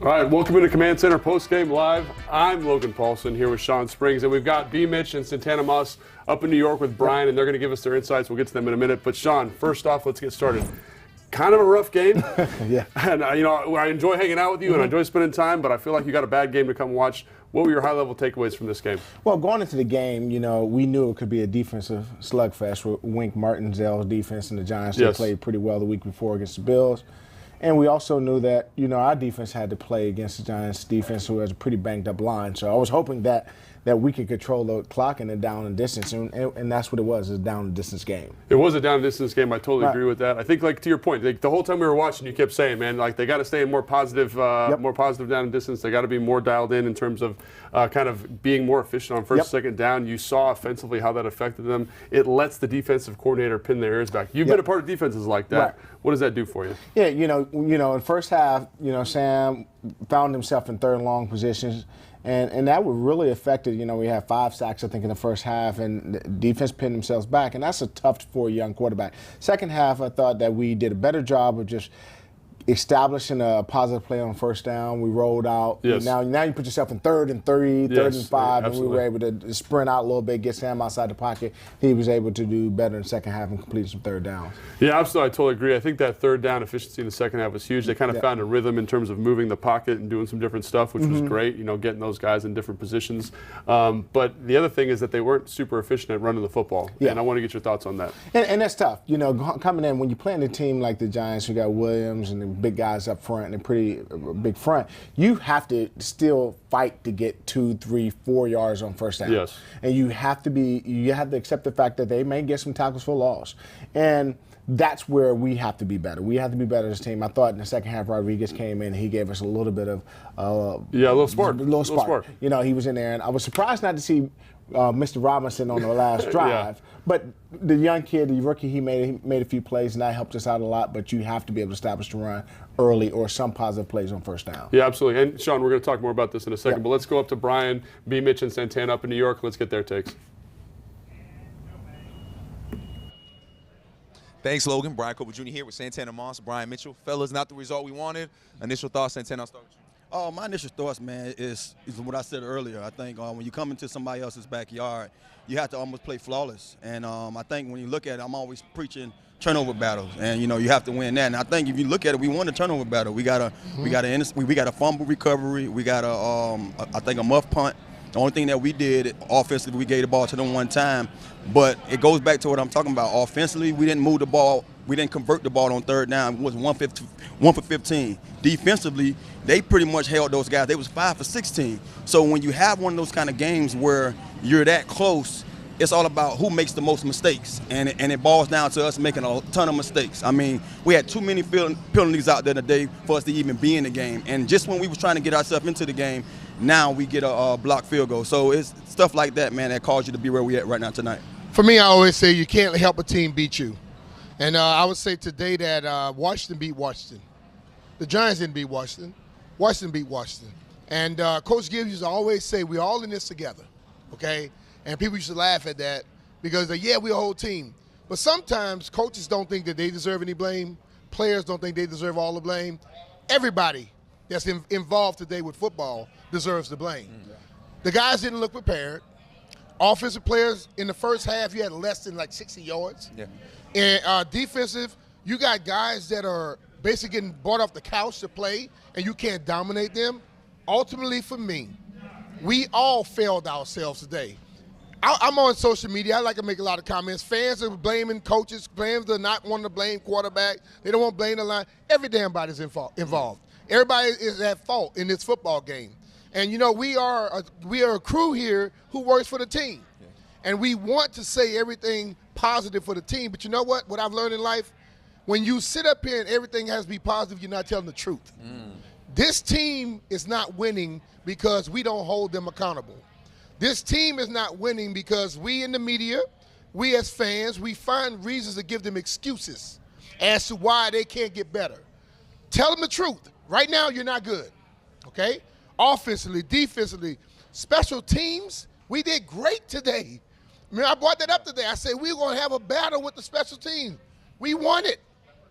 All right, welcome into Command Center Postgame Live. I'm Logan Paulson here with Sean Springs, and we've got B. Mitch and Santana Moss up in New York with Brian, and they're going to give us their insights. We'll get to them in a minute. But Sean, first off, let's get started. Kind of a rough game. Yeah. And, I enjoy hanging out with you, and I enjoy spending time, but I feel like you got a bad game to come watch. What were your high-level takeaways from this game? Well, going into the game, we knew it could be a defensive slugfest with Wink Martindale's defense and the Giants. They played pretty well the week before against the Bills. And we also knew that, our defense had to play against the Giants' defense, who has a pretty banged-up line. So I was hoping that we could control the clock and the down and distance, and that's what it was, a down and distance game. It was a down and distance game. I totally agree with that. I think, to your point, the whole time we were watching, you kept saying, man, they got to stay in more positive down and distance. They got to be more dialed in terms of kind of being more efficient on first, second down. You saw offensively how that affected them. It lets the defensive coordinator pin their ears back. You've been a part of defenses like that. Right. What does that do for you? Yeah, in first half, Sam found himself in third and long positions. And that would really affected, we had 5 sacks, I think, in the first half, and the defense pinned themselves back, and that's a tough for a young quarterback. Second half, I thought that we did a better job of just establishing a positive play on first down. We rolled out. Yes. Now you put yourself in 3rd and 3, 3rd and 5, and we were able to sprint out a little bit, get Sam outside the pocket. He was able to do better in the second half and complete some third downs. Yeah, absolutely. I totally agree. I think that third down efficiency in the second half was huge. They kind of found a rhythm in terms of moving the pocket and doing some different stuff, which was great, getting those guys in different positions. But the other thing is that they weren't super efficient at running the football. Yeah. And I want to get your thoughts on that. And that's tough. Coming in, when you're playing a team like the Giants, you got Williams and the big guys up front and a pretty big front, you have to still fight to get 2, 3, 4 yards on first down. Yes. And you have to accept the fact that they may get some tackles for loss. And that's where we have to be better. We have to be better as a team. I thought in the second half, Rodriguez came in. He gave us a little bit of a little spark. A little spark. He was in there, and I was surprised not to see Mr. Robinson on the last drive. But the young kid, the rookie, he made a few plays, and that helped us out a lot. But you have to be able to establish the run early or some positive plays on first down. Yeah, absolutely. And, Sean, we're going to talk more about this in a second. But let's go up to Brian, B. Mitch, and Santana up in New York. Let's get their takes. Thanks, Logan. Brian Coble Jr. here with Santana Moss, Brian Mitchell. Fellas, not the result we wanted. Initial thoughts, Santana, I'll start with you. My initial thoughts, man, is what I said earlier. I think when you come into somebody else's backyard, you have to almost play flawless. And I think when you look at it, I'm always preaching turnover battles, and you have to win that. And I think if you look at it, we won the turnover battle. We got a fumble recovery. We got a muff punt. The only thing that we did offensively, we gave the ball to them one time. But it goes back to what I'm talking about. Offensively, we didn't move the ball. We didn't convert the ball on third down. It was 1 for 15. Defensively, they pretty much held those guys. They was 5 for 16. So when you have one of those kind of games where you're that close, it's all about who makes the most mistakes. And it boils down to us making a ton of mistakes. I mean, we had too many penalties out there today for us to even be in the game. And just when we was trying to get ourselves into the game, now we get a blocked field goal. So it's stuff like that, man, that caused you to be where we at right now tonight. For me, I always say you can't help a team beat you. And I would say today that Washington beat Washington. The Giants didn't beat Washington. Washington beat Washington. And Coach Gibbs used to always say, we're all in this together, okay? And people used to laugh at that because, we're a whole team. But sometimes coaches don't think that they deserve any blame. Players don't think they deserve all the blame. Everybody that's involved today with football deserves the blame. The guys didn't look prepared. Offensive players in the first half, you had less than 60 yards. Yeah. And defensive, you got guys that are basically getting brought off the couch to play, and you can't dominate them. Ultimately, for me, we all failed ourselves today. I'm on social media. I like to make a lot of comments. Fans are blaming coaches. Fans are not wanting to blame quarterback. They don't want to blame the line. Every damn body's involved. Everybody is at fault in this football game. And, we are a crew here who works for the team. Yeah. And we want to say everything positive for the team. But you know what? What I've learned in life, when you sit up here and everything has to be positive, you're not telling the truth. This team is not winning because we don't hold them accountable. This team is not winning because we in the media, we as fans, we find reasons to give them excuses as to why they can't get better. Tell them the truth. Right now, you're not good, okay? Offensively, defensively, special teams, we did great today. I brought that up today. I said we're going to have a battle with the special team. We won it.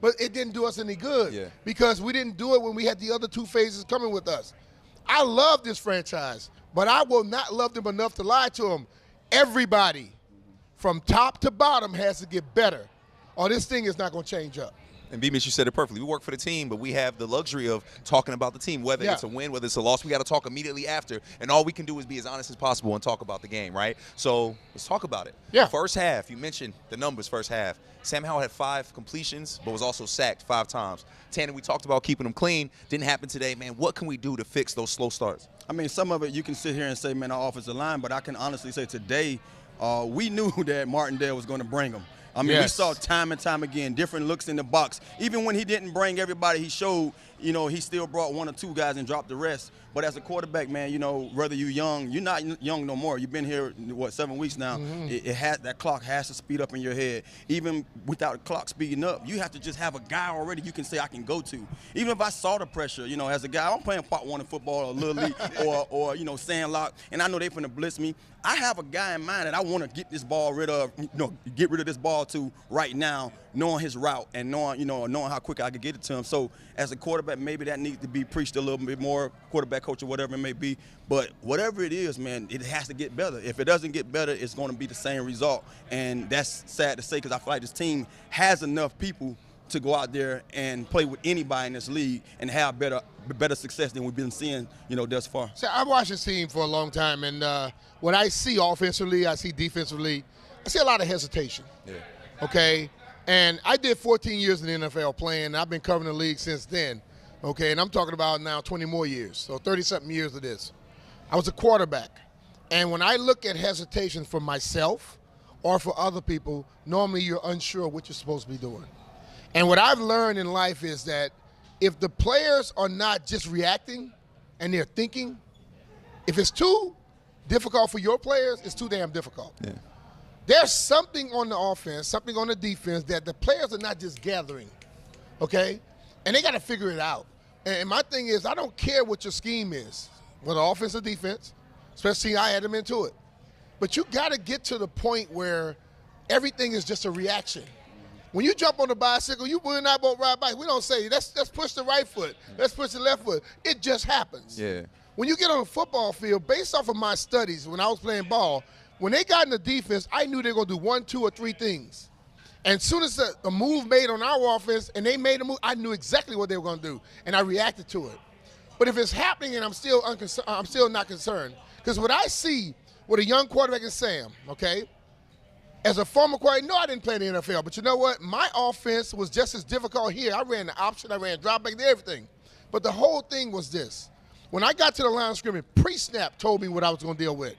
but it didn't do us any good because we didn't do it when we had the other two phases coming with us. I love this franchise, but I will not love them enough to lie to them. Everybody from top to bottom has to get better, or this thing is not going to change up. And B-Mitch, you said it perfectly. We work for the team, but we have the luxury of talking about the team. Whether it's a win, whether it's a loss, we got to talk immediately after. And all we can do is be as honest as possible and talk about the game, right? So let's talk about it. Yeah. First half, you mentioned the numbers first half. Sam Howell had 5 completions, but was also sacked 5 times. Tanner, we talked about keeping them clean. Didn't happen today. Man, what can we do to fix those slow starts? I mean, some of it you can sit here and say, man, our offensive line, but I can honestly say today we knew that Martindale was going to bring them. I mean, we saw time and time again different looks in the box. Even when he didn't bring everybody, he showed, you know, he still brought 1 or 2 guys and dropped the rest. But as a quarterback, man, you know, whether you're young, you're not young no more. You've been here, what, 7 weeks now. That clock has to speed up in your head. Even without the clock speeding up, you have to just have a guy already you can say I can go to. Even if I saw the pressure, you know, as a guy, I'm playing part 1 in football or Little League or you know, Sandlot, and I know they're finna blitz me. I have a guy in mind that I want to get this ball get rid of this ball to right now, knowing his route and knowing how quick I could get it to him. So as a quarterback, maybe that needs to be preached a little bit more, quarterback coach or whatever it may be. But whatever it is, man, it has to get better. If it doesn't get better, it's going to be the same result. And that's sad to say because I feel like this team has enough people to go out there and play with anybody in this league and have better success than we've been seeing, you know, thus far. So I've watched this team for a long time, and what I see offensively, I see defensively, I see a lot of hesitation. Yeah. Okay? And I did 14 years in the NFL playing, and I've been covering the league since then. Okay? And I'm talking about now 20 more years, so 30-something years of this. I was a quarterback. And when I look at hesitation for myself or for other people, normally you're unsure what you're supposed to be doing. And what I've learned in life is that if the players are not just reacting and they're thinking, if it's too difficult for your players, it's too damn difficult. Yeah. There's something on the offense, something on the defense that the players are not just gathering, okay? And they got to figure it out. And my thing is, I don't care what your scheme is, whether offense or defense, especially I had them into it. But you got to get to the point where everything is just a reaction. When you jump on the bicycle, you will not both ride bike. We don't say, let's push the right foot, let's push the left foot. It just happens. Yeah. When you get on a football field, based off of my studies when I was playing ball, when they got in the defense, I knew they were going to do 1, 2, or 3 things. And as soon as the move made on our offense and they made a move, I knew exactly what they were going to do, and I reacted to it. But if it's happening and I'm still not concerned, because what I see with a young quarterback is Sam, okay? As a former quarterback, no, I didn't play in the NFL, but you know what? My offense was just as difficult here. I ran the option, I ran drop back, everything. But the whole thing was this. When I got to the line of scrimmage, pre-snap told me what I was going to deal with.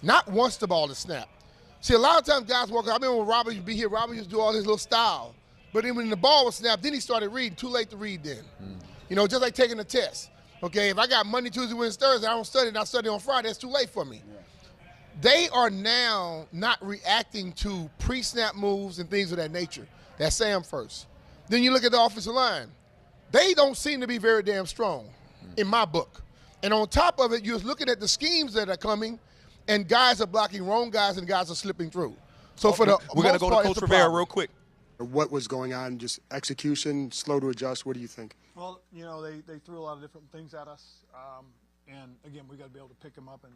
Not once the ball is snapped. See, a lot of times guys walk out. I remember when Robert used to be here, Robert used to do all his little style. But then when the ball was snapped, then he started reading. Too late to read then. You know, just like taking a test. Okay, if I got Monday, Tuesday, Wednesday, Thursday, I don't study, and I study on Friday, it's too late for me. Yeah. They are now not reacting to pre-snap moves and things of that nature. That's Sam first. Then you look at the offensive line. They don't seem to be very damn strong in my book. And on top of it, you're looking at the schemes that are coming, and guys are blocking wrong guys and guys are slipping through. So for the we're going to go to Coach Rivera real quick. What was going on, just execution, slow to adjust, what do you think? Well, you know, they threw a lot of different things at us. And, again, we got to be able to pick them up and,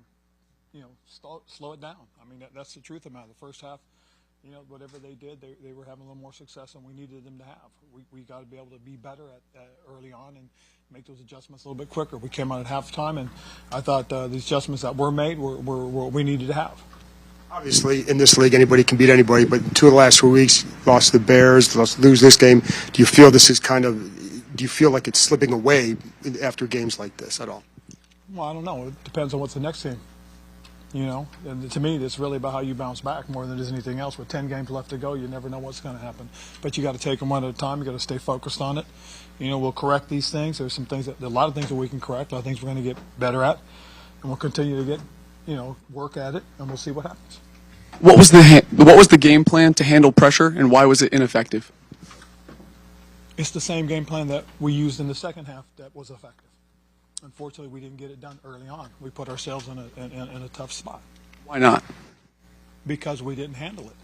you know, slow it down. I mean, that's the truth about it. The first half, you know, whatever they did, they were having a little more success than we needed them to have. We got to be able to be better at early on and make those adjustments a little bit quicker. We came out at halftime, and I thought these adjustments that were made were what we needed to have. Obviously, in this league, anybody can beat anybody, but 2 of the last 3 weeks, lost to the Bears, lose this game. Do you feel this is do you feel like it's slipping away after games like this at all? Well, I don't know. It depends on what's the next game. You know, and to me, it's really about how you bounce back more than it is anything else. With 10 games left to go, you never know what's going to happen. But you got to take them one at a time. You got to stay focused on it. You know, we'll correct these things. There's some things a lot of things that we can correct. A lot of things we're going to get better at, and we'll continue to work at it, and we'll see what happens. What was the game plan to handle pressure, and why was it ineffective? It's the same game plan that we used in the second half that was effective. Unfortunately, we didn't get it done early on. We put ourselves in a tough spot. Why not? Because we didn't handle it.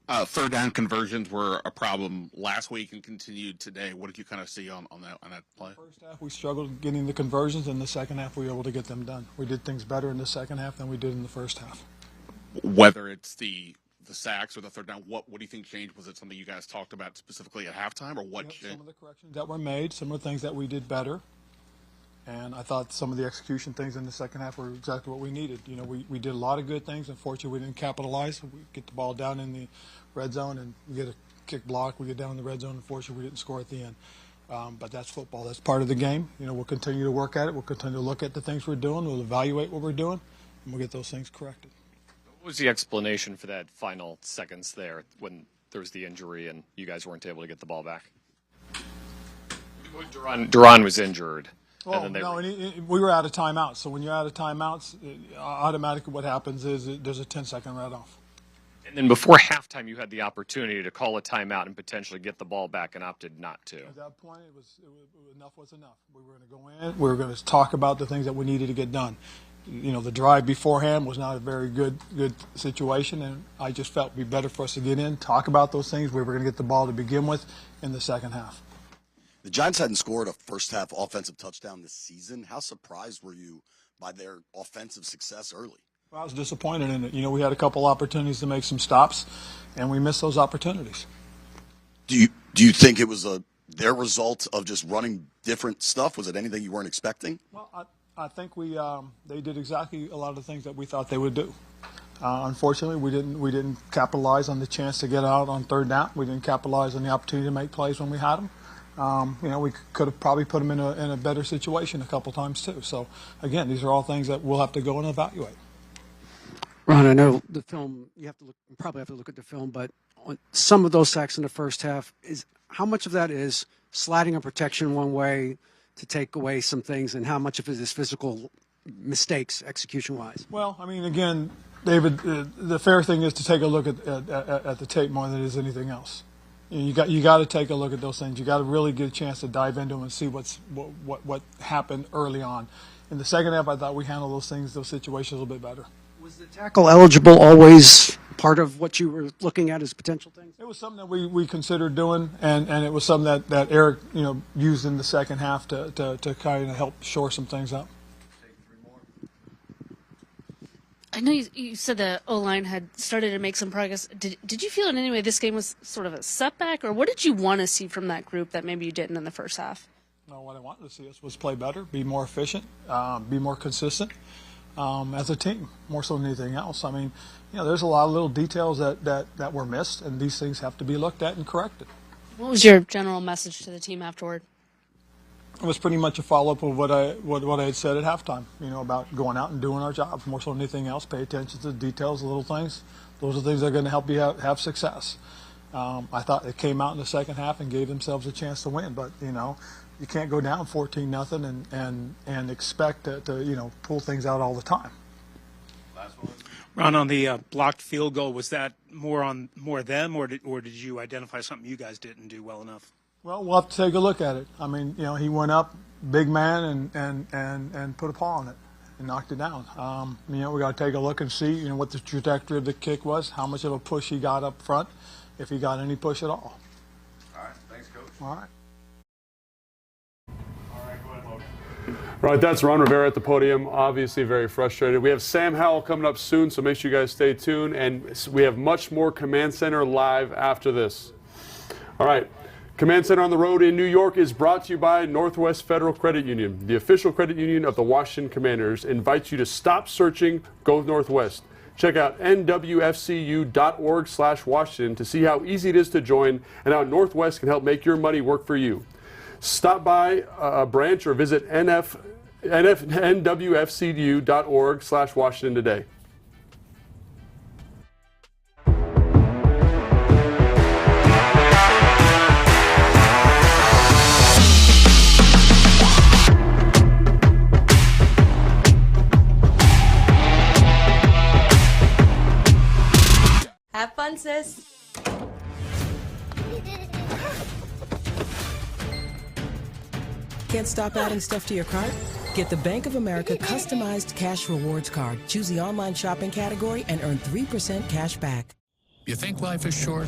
Third down conversions were a problem last week and continued today. What did you kind of see on that play? First half, we struggled getting the conversions. In the second half, we were able to get them done. We did things better in the second half than we did in the first half. Whether it's the sacks or the third down, what do you think changed? Was it something you guys talked about specifically at halftime, or what changed? Some of the corrections that were made, some of the things that we did better. And I thought some of the execution things in the second half were exactly what we needed. You know, we did a lot of good things. Unfortunately, we didn't capitalize. We get the ball down in the red zone and we get a kick block. We get down in the red zone. Unfortunately, we didn't score at the end. But that's football. That's part of the game. You know, we'll continue to work at it. We'll continue to look at the things we're doing. We'll evaluate what we're doing, and we'll get those things corrected. What was the explanation for that final seconds there when there was the injury and you guys weren't able to get the ball back? Duran was injured. Well, we were out of timeouts. So when you're out of timeouts, automatically what happens is there's a 10-second write-off. And then before halftime, you had the opportunity to call a timeout and potentially get the ball back and opted not to. At that point, enough was enough. We were going to go in. We were going to talk about the things that we needed to get done. You know, the drive beforehand was not a very good situation, and I just felt it would be better for us to get in, talk about those things. We were going to get the ball to begin with in the second half. The Giants hadn't scored a first-half offensive touchdown this season. How surprised were you by their offensive success early? Well, I was disappointed in it. You know, we had a couple opportunities to make some stops, and we missed those opportunities. Do you think it was their result of just running different stuff? Was it anything you weren't expecting? Well, I think they did exactly a lot of the things that we thought they would do. Unfortunately, we didn't capitalize on the chance to get out on third down. We didn't capitalize on the opportunity to make plays when we had them. You know, we could have probably put them in a better situation a couple times too. So again, these are all things that we'll have to go and evaluate. Ron, I know the film. You probably have to look at the film, but on some of those sacks in the first half, how much of that is sliding a protection one way to take away some things, and how much of it is physical mistakes, execution-wise? Well, I mean, again, David, the fair thing is to take a look at the tape more than it is anything else. You got to take a look at those things. You got to really get a chance to dive into them and see what happened early on. In the second half, I thought we handled those situations a little bit better. Was the tackle eligible always part of what you were looking at as potential things? It was something that we considered doing, and it was something that Eric used in the second half to kind of help shore some things up. I know you said the O-line had started to make some progress. Did you feel in any way this game was sort of a setback, or what did you want to see from that group that maybe you didn't in the first half? No, what I wanted to see us was play better, be more efficient, be more consistent as a team, more so than anything else. I mean, there's a lot of little details that were missed, and these things have to be looked at and corrected. What was your general message to the team afterward? It was pretty much a follow-up of what I had said at halftime, about going out and doing our job. More so than anything else, pay attention to the details, the little things. Those are things that are going to help you have success. I thought it came out in the second half and gave themselves a chance to win, but, you can't go down 14-0 and expect to pull things out all the time. Ron, on the blocked field goal, was that more them, or did you identify something you guys didn't do well enough? Well, we'll have to take a look at it. I mean, he went up, big man, and put a paw on it and knocked it down. We got to take a look and see, what the trajectory of the kick was, how much of a push he got up front, if he got any push at all. All right, thanks, Coach. All right. Right, that's Ron Rivera at the podium, obviously very frustrated. We have Sam Howell coming up soon, so make sure you guys stay tuned. And we have much more Command Center live after this. All right, Command Center on the Road in New York is brought to you by Northwest Federal Credit Union. The official credit union of the Washington Commanders invites you to stop searching, go Northwest. Check out nwfcu.org/Washington to see how easy it is to join and how Northwest can help make your money work for you. Stop by a branch or visit nwfcu.org/Washington today. Have fun, sis. Can't stop adding stuff to your cart? Get the Bank of America customized cash rewards card. Choose the online shopping category and earn 3% cash back. You think life is short?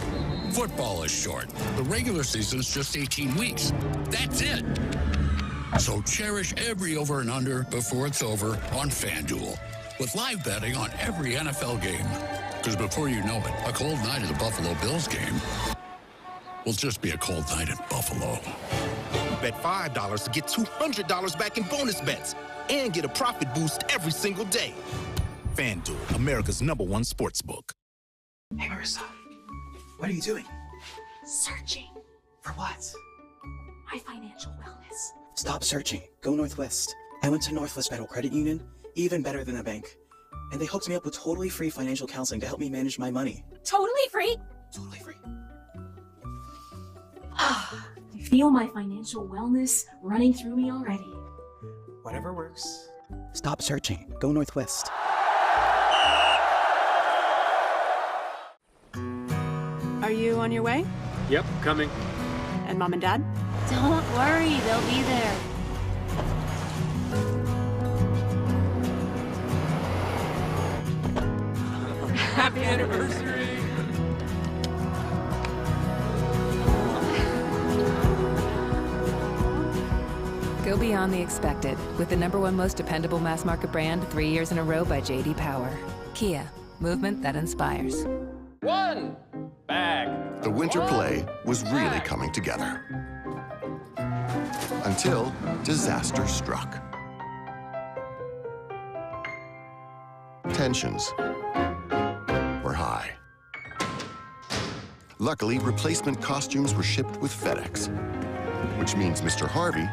Football is short. The regular season's just 18 weeks. That's it. So cherish every over and under before it's over on FanDuel, with live betting on every NFL game. Because before you know it, a cold night at a Buffalo Bills game will just be a cold night in Buffalo. Bet $5 to get $200 back in bonus bets and get a profit boost every single day. FanDuel, America's #1 sportsbook. Hey, Marissa, what are you doing? Searching. For what? My financial wellness. Stop searching. Go Northwest. I went to Northwest Federal Credit Union, even better than a bank. And they hooked me up with totally free financial counseling to help me manage my money. Totally free? Totally free. I feel my financial wellness running through me already. Whatever works. Stop searching. Go Northwest. Are you on your way? Yep, coming. And Mom and Dad? Don't worry, they'll be there. Happy anniversary! Go beyond the expected with the #1 most dependable mass market brand 3 years in a row by J.D. Power. Kia, movement that inspires. One bag. The winter play was really coming together. Until disaster struck. Tensions were high. Luckily, replacement costumes were shipped with FedEx, which means Mr. Harvey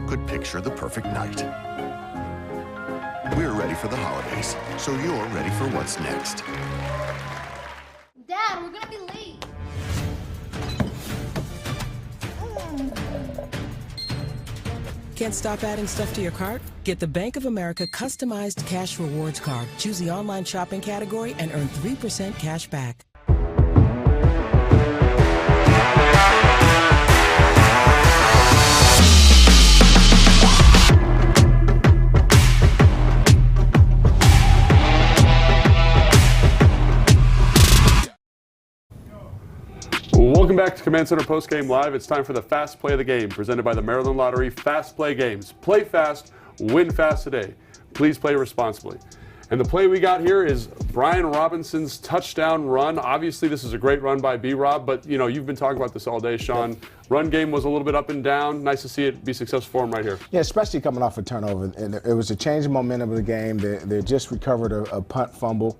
could picture the perfect night. We're ready for the holidays, so you're ready for what's next. Dad, we're gonna be late. Can't stop adding stuff to your cart? Get the Bank of America customized cash rewards card. Choose the online shopping category and earn 3% cash back. Welcome back to Command Center Postgame Live. It's time for the Fast Play of the Game, presented by the Maryland Lottery Fast Play Games. Play fast, win fast today. Please play responsibly. And the play we got here is Brian Robinson's touchdown run. Obviously, this is a great run by B-Rob, but you know, you've been talking about this all day, Sean. Run game was a little bit up and down. Nice to see it be successful for him right here. Yeah, especially coming off a turnover. And it was a change in momentum of the game. They just recovered a punt fumble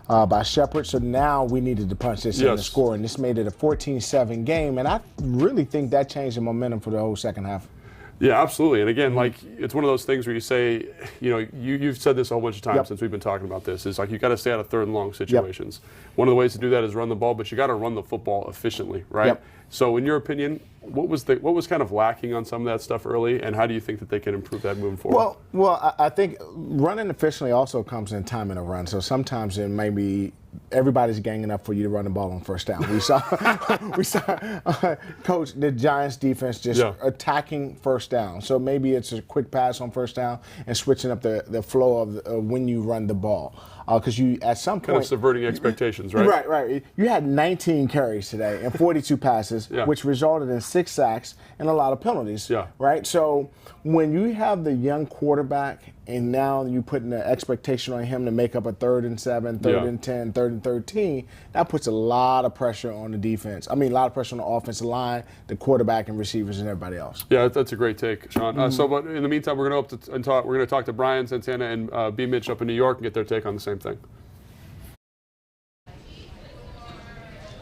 by Shepard. So now we needed to punch this in the score, and this made it a 14-7 game. And I really think that changed the momentum for the whole second half. Yeah, absolutely. And again, like, it's one of those things where you say, you know, you've said this a whole bunch of times since we've been talking about this. It's like you got to stay out of third and long situations. One of the ways to do that is run the ball, but you got to run the football efficiently, right? So in your opinion, what was kind of lacking on some of that stuff early, and how do you think that they can improve that moving forward? Well, I think running efficiently also comes in timing a run. So sometimes it may be everybody's ganging up for you to run the ball on first down. We saw Coach, the Giants defense just attacking first down. So maybe it's a quick pass on first down and switching up the flow of when you run the ball. Because you, at some point, kind of subverting expectations, right? Right. You had 19 carries today and 42 passes, which resulted in 6 sacks and a lot of penalties, right? So when you have the young quarterback and now you putting the expectation on him to make up a 3rd and 7, 3rd and 10, 3rd and 13, that puts a lot of pressure on the defense. I mean, a lot of pressure on the offensive line, the quarterback and receivers and everybody else. Yeah, that's a great take, Sean. So, but in the meantime, we're going to talk to Brian Santana and B. Mitch up in New York and get their take on the same thing.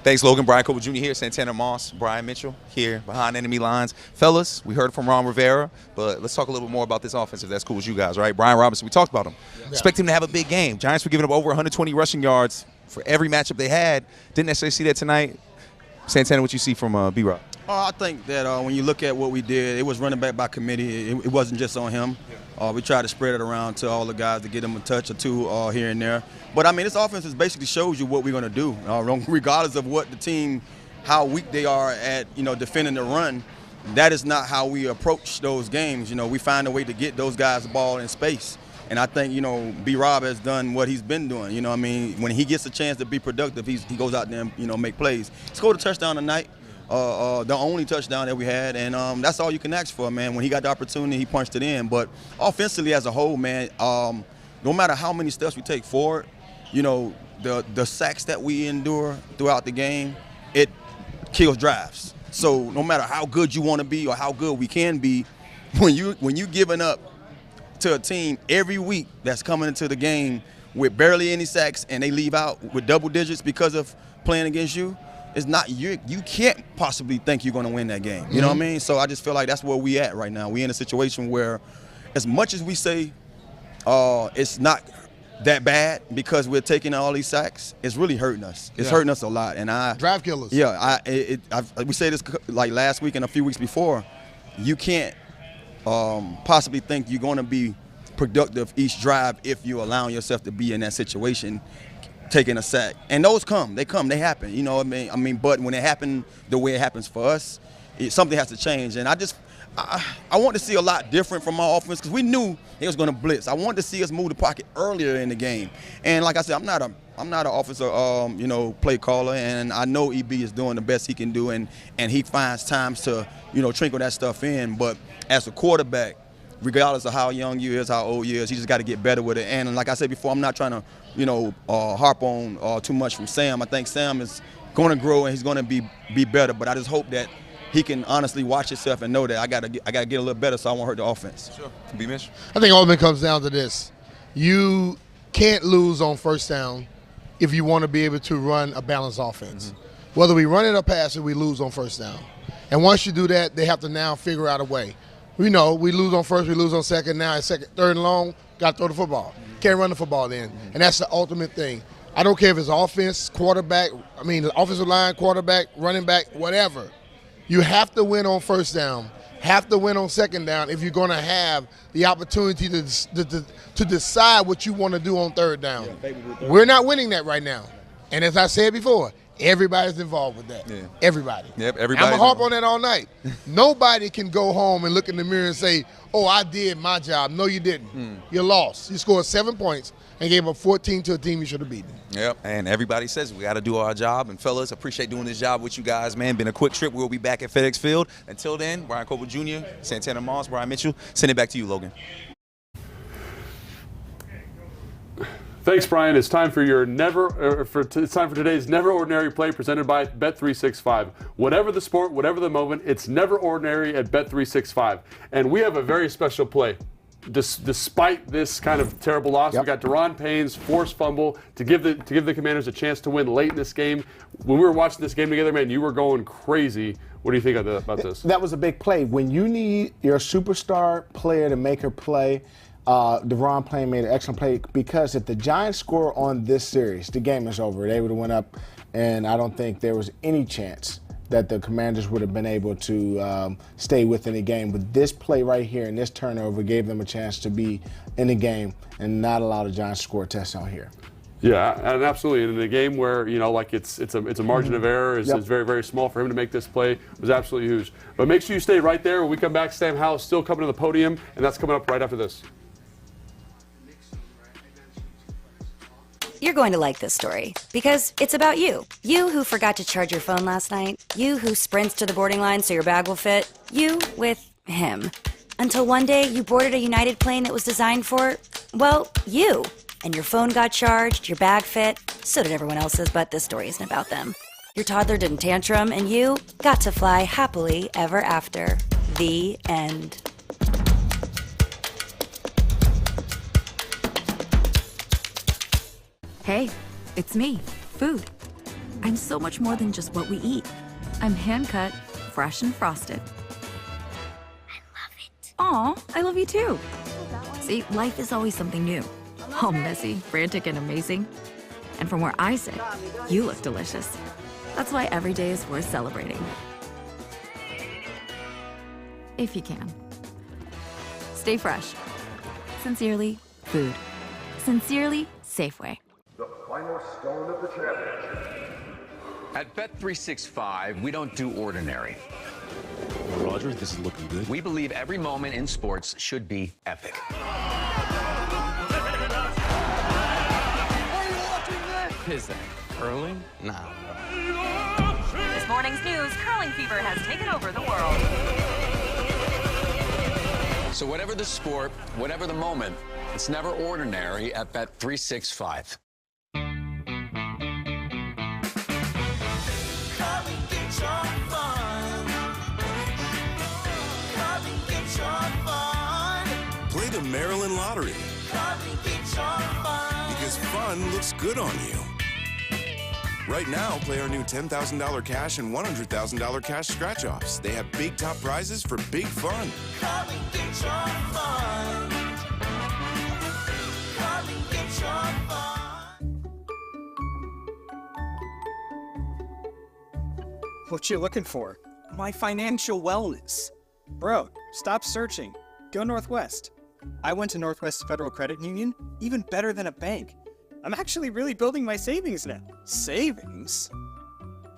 Thanks, Logan. Brian Coble Jr. here, Santana Moss, Brian Mitchell here behind enemy lines. Fellas, we heard from Ron Rivera, but let's talk a little bit more about this offense if that's cool with you guys, right? Brian Robinson, we talked about him. Expect him to have a big game. Giants were giving up over 120 rushing yards for every matchup they had. Didn't necessarily see that tonight. Santana, what you see from B-Rob? I think that when you look at what we did, it was running back by committee. It wasn't just on him. We tried to spread it around to all the guys to get them a touch or two here and there. But, I mean, this offense basically shows you what we're going to do, regardless of what the team, how weak they are at, defending the run. That is not how we approach those games. We find a way to get those guys the ball in space. And I think, you know, B-Rob has done what he's been doing. You know what I mean? When he gets a chance to be productive, he goes out there and, you know, make plays. Scored a touchdown tonight, the only touchdown that we had, and that's all you can ask for, man. When he got the opportunity, he punched it in. But offensively as a whole, man, no matter how many steps we take forward, you know, the sacks that we endure throughout the game, it kills drives. So no matter how good you want to be or how good we can be, when you giving up to a team every week that's coming into the game with barely any sacks and they leave out with double digits because of playing against you, it's not you can't possibly think you're going to win that game. You know what I mean? So I just feel like that's where we at right now. We in a situation where, as much as we say it's not that bad because we're taking all these sacks, it's really hurting us. It's hurting us a lot. And drive killers. Yeah, we say this like last week and a few weeks before. You can't possibly think you're going to be productive each drive if you're allowing yourself to be in that situation, taking a sack. And those they happen. You know what I mean? But when it happened the way it happens for us, something has to change. And I want to see a lot different from our offense because we knew it was going to blitz. I wanted to see us move the pocket earlier in the game. And like I said, I'm not an offensive play caller, and I know EB is doing the best he can do, and he finds times to trickle that stuff in. But as a quarterback, regardless of how young you is, how old you is, you just got to get better with it. And like I said before, I'm not trying to harp on too much from Sam. I think Sam is going to grow and he's going to be better. But I just hope that he can honestly watch himself and know that I got to get a little better so I won't hurt the offense. Sure. B-Mitch? I think all of it comes down to this. You can't lose on first down if you want to be able to run a balanced offense. Whether we run it or pass it, we lose on first down. And once you do that, they have to now figure out a way. We know we lose on first, we lose on second. Now it's second, third and long, got to throw the football. Can't run the football then. And that's the ultimate thing. I don't care if it's offense, quarterback, the offensive line, quarterback, running back, whatever. You have to win on first down, have to win on second down if you're going to have the opportunity to decide what you want to do on third down. We're not winning that right now. And as I said before, everybody's involved with that. Yeah. Everybody. Yep, everybody. I'm going to harp on that all night. Nobody can go home and look in the mirror and say, oh, I did my job. No, you didn't. You lost. You scored 7 points and gave up 14 to a team you should have beaten. Yep, and everybody says we got to do our job. And, fellas, appreciate doing this job with you guys, man. Been a quick trip. We'll be back at FedEx Field. Until then, Brian Coble Jr., Santana Moss, Brian Mitchell. Send it back to you, Logan. Thanks, Brian. It's time for it's time for today's Never Ordinary Play presented by Bet365. Whatever the sport, whatever the moment, it's never ordinary at Bet365. And we have a very special play. Despite this kind of terrible loss, we got Daron Payne's forced fumble to give the Commanders a chance to win late in this game. When we were watching this game together, man, you were going crazy. What do you think about this? That was a big play. When you need your superstar player to make her play, Daron Payne made an excellent play because if the Giants score on this series, the game is over. They would have went up, and I don't think there was any chance that the Commanders would have been able to stay within the game. But this play right here and this turnover gave them a chance to be in the game and not allow the Giants to score a touchdown here. Yeah, and absolutely. And in a game where it's a margin of error is very, very small, for him to make this play was absolutely huge. But make sure you stay right there. When we come back, Sam Howell is still coming to the podium, and that's coming up right after this. You're going to like this story because it's about you. You who forgot to charge your phone last night. You who sprints to the boarding line so your bag will fit. You with him. Until one day you boarded a United plane that was designed for, well, you. And your phone got charged, your bag fit, so did everyone else's, but this story isn't about them. Your toddler didn't tantrum, and you got to fly happily ever after. The end. Hey, it's me, food. I'm so much more than just what we eat. I'm hand-cut, fresh and frosted. I love it. Aw, I love you too. See, life is always something new. All messy, frantic, and amazing. And from where I sit, you look delicious. That's why every day is worth celebrating. If you can. Stay fresh. Sincerely, food. Sincerely, Safeway. The final stone of the championship. At Bet365, we don't do ordinary. Roger, this is looking good. We believe every moment in sports should be epic. What is that, curling? Nah. This morning's news, curling fever has taken over the world. So whatever the sport, whatever the moment, it's never ordinary at Bet365. Play the Maryland Lottery. Because fun looks good on you. Right now, play our new $10,000 cash and $100,000 cash scratch-offs. They have big top prizes for big fun. Come and get your fun. Come and get your fun. What you looking for? My financial wellness. Bro, stop searching. Go Northwest. I went to Northwest Federal Credit Union, even better than a bank. I'm actually really building my savings now. Savings?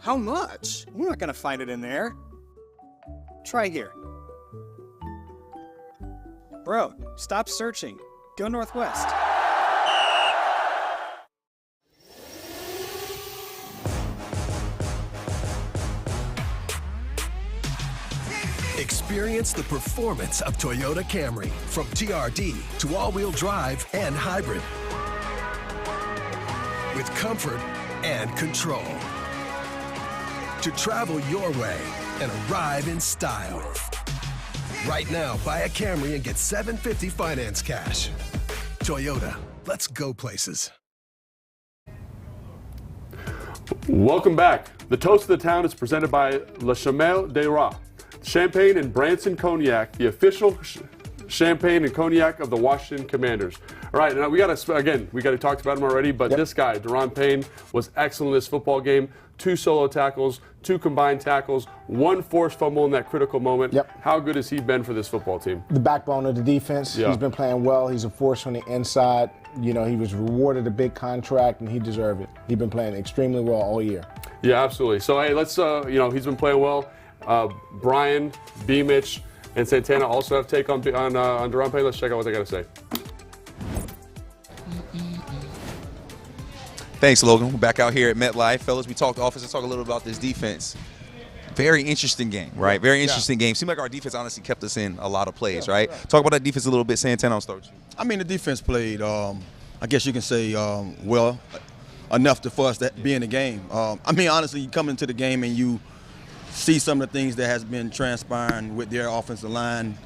How much? We're not gonna find it in there. Try here. Bro, stop searching. Go Northwest. Experience the performance of Toyota Camry, from TRD to all-wheel drive and hybrid, with comfort and control. To travel your way and arrive in style. Right now, buy a Camry and get $750 finance cash. Toyota, let's go places. Welcome back. The toast of the town is presented by Le Chamel des Rats. Champagne and Branson Cognac, the official champagne and cognac of the Washington Commanders. All right, now we got to talk about him already, but this guy, Daron Payne, was excellent in this football game. 2 solo tackles, 2 combined tackles, 1 forced fumble in that critical moment. How good has he been for this football team? The backbone of the defense. He's been playing well. He's a force on the inside. You know, he was rewarded a big contract, and he deserved it. He's been playing extremely well all year. Yeah, absolutely. So, hey, let's, he's been playing well. Brian, B-Mitch, and Santana also have take on Daron Payne. Let's check out what they got to say. Thanks, Logan. We're back out here at MetLife. Fellas, we talked offense. Let's talk a little about this defense. Very interesting game, right? Very interesting game. Seemed like our defense honestly kept us in a lot of plays, right? Talk about that defense a little bit. Santana, I'll start with you. I mean, the defense played, I guess you can say, well enough for us to be in the game. I mean, honestly, you come into the game and you see some of the things that has been transpiring with their offensive line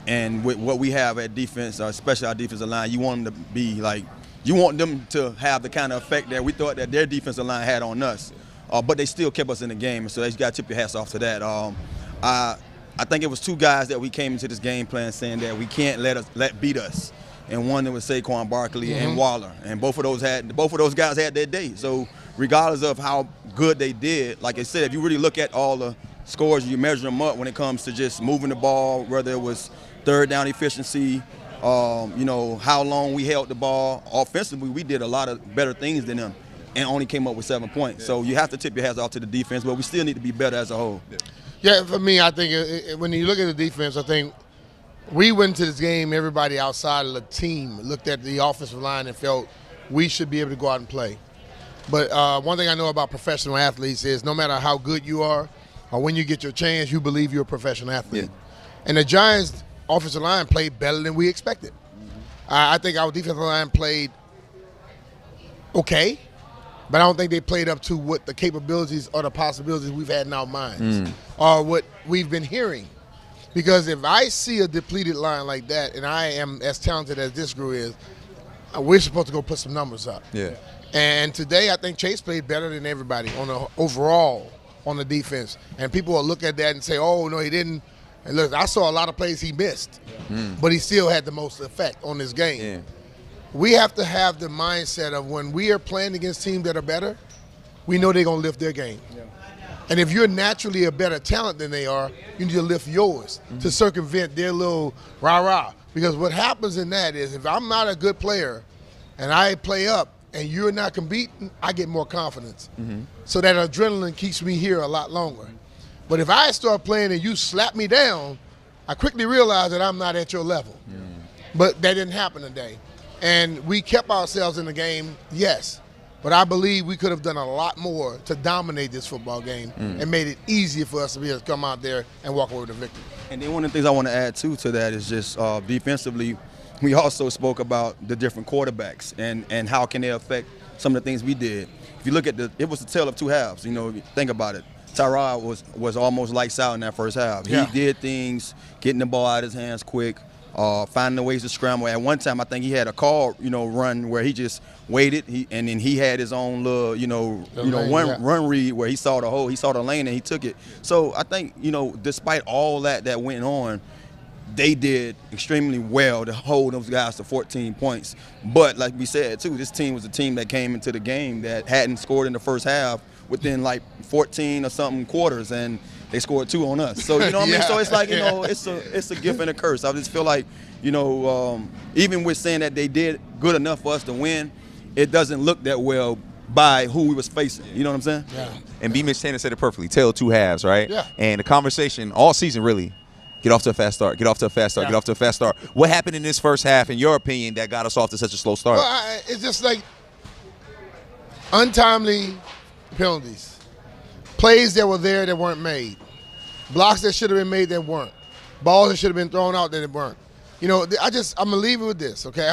and with what we have at defense, especially our defensive line. You want them to be like, you want them to have the kind of effect that we thought that their defensive line had on us. But they still kept us in the game, and so you got to tip your hats off to that. I think it was 2 guys that we came into this game plan saying that we can't let beat us, and one that was Saquon Barkley and Waller, and both of those guys had their day. So regardless of how good they did, like I said, if you really look at all the scores, you measure them up when it comes to just moving the ball, whether it was third down efficiency, how long we held the ball. Offensively, we did a lot of better things than them and only came up with 7 points. So you have to tip your hats off to the defense, but we still need to be better as a whole. Yeah, for me, I think when you look at the defense, I think we went to this game, everybody outside of the team looked at the offensive line and felt we should be able to go out and play. But one thing I know about professional athletes is no matter how good you are or when you get your chance, you believe you're a professional athlete. And the Giants' offensive line played better than we expected. I think our defensive line played okay, but I don't think they played up to what the capabilities or the possibilities we've had in our minds or what we've been hearing. Because if I see a depleted line like that and I am as talented as this group is, we're supposed to go put some numbers up. And today I think Chase played better than everybody overall on the defense. And people will look at that and say, oh, no, he didn't. And look, I saw a lot of plays he missed, but he still had the most effect on this game. We have to have the mindset of when we are playing against teams that are better, we know they're going to lift their game. And if you're naturally a better talent than they are, you need to lift yours to circumvent their little rah-rah. Because what happens in that is if I'm not a good player and I play up and you're not competing, I get more confidence. So that adrenaline keeps me here a lot longer. But if I start playing and you slap me down, I quickly realize that I'm not at your level. But that didn't happen today. And we kept ourselves in the game, yes. But I believe we could have done a lot more to dominate this football game and made it easier for us to be able to come out there and walk away with a victory. And then one of the things I want to add, too, to that is just defensively, we also spoke about the different quarterbacks and how can they affect some of the things we did. If you look at it was a tale of two halves. You know, think about it. Tyrod was almost lights out in that first half. He did things, getting the ball out of his hands quick, finding the ways to scramble. At one time, I think he had a call, run where he just waited, and then he had his own little, run read where he saw the hole, he saw the lane, and he took it. So I think, despite all that went on, they did extremely well to hold those guys to 14 points. But like we said, too, this team was a team that came into the game that hadn't scored in the first half within like 14 or something quarters, and they scored 2 on us. So, you know what I mean? So it's like, it's a gift and a curse. I just feel like, even with saying that they did good enough for us to win, it doesn't look that well by who we was facing. You know what I'm saying? Yeah. And B. Mitch Tanner said it perfectly. Tale of two halves, right? Yeah. And the conversation all season really, get off to a fast start, get off to a fast start, get off to a fast start. What happened in this first half, in your opinion, that got us off to such a slow start? Well, it's just like untimely penalties, plays that were there that weren't made, blocks that should have been made that weren't, balls that should have been thrown out that weren't. I'm gonna leave it with this, okay?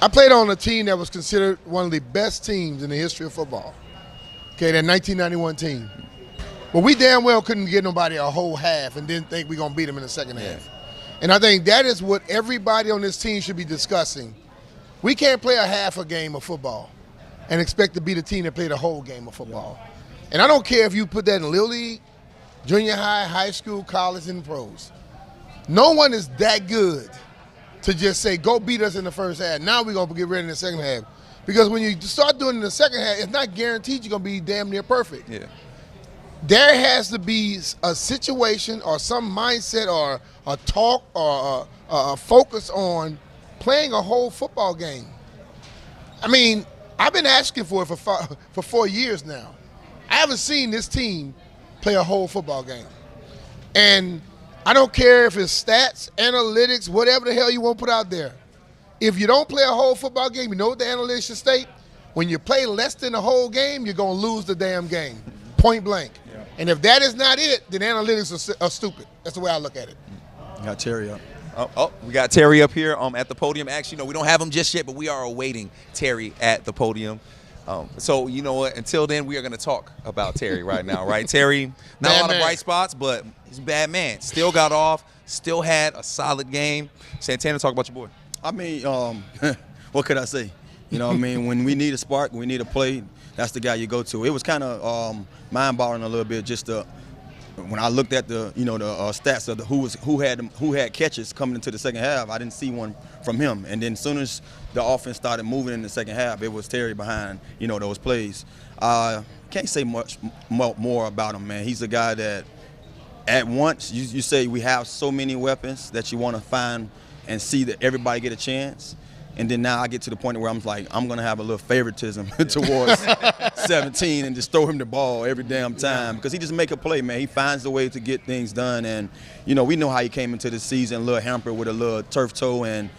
I played on a team that was considered one of the best teams in the history of football. Okay, that 1991 team. But we damn well couldn't get nobody a whole half and didn't think we were gonna beat them in the second half. And I think that is what everybody on this team should be discussing. We can't play a half a game of football and expect to beat a team that played a whole game of football. And I don't care if you put that in Little League, junior high, high school, college, and pros. No one is that good to just say, go beat us in the first half. Now we're going to get ready in the second half. Because when you start doing it in the second half, it's not guaranteed you're going to be damn near perfect. Yeah. There has to be a situation or some mindset or a talk or a focus on playing a whole football game. I mean, I've been asking for it for 4 years now. I haven't seen this team play a whole football game. And I don't care if it's stats, analytics, whatever the hell you want to put out there. If you don't play a whole football game, you know what the analytics should state? When you play less than the whole game, you're going to lose the damn game, point blank. Yeah. And if that is not it, then analytics are stupid. That's the way I look at it. You got Terry up. Oh, we got Terry up here at the podium. Actually, no, we don't have him just yet, but we are awaiting Terry at the podium. So, you know what? Until then, we are going to talk about Terry right now, right? Terry, not a lot of bright spots, but he's a bad man. Still got off, still had a solid game. Santana, talk about your boy. I mean, what could I say? You know what I mean? When we need a spark, we need a play, that's the guy you go to. It was kind of mind-boggling a little bit just when I looked at the stats of who had catches coming into the second half, I didn't see one from him. And then as soon as the offense started moving in the second half, it was Terry behind those plays. Can't say much more about him, man. He's a guy that at once you say we have so many weapons that you want to find and see that everybody get a chance. And then now I get to the point where I'm like, I'm going to have a little favoritism towards 17 and just throw him the ball every damn time because he just make a play, man. He finds a way to get things done. And, we know how he came into the season, a little hampered with a little turf toe. And,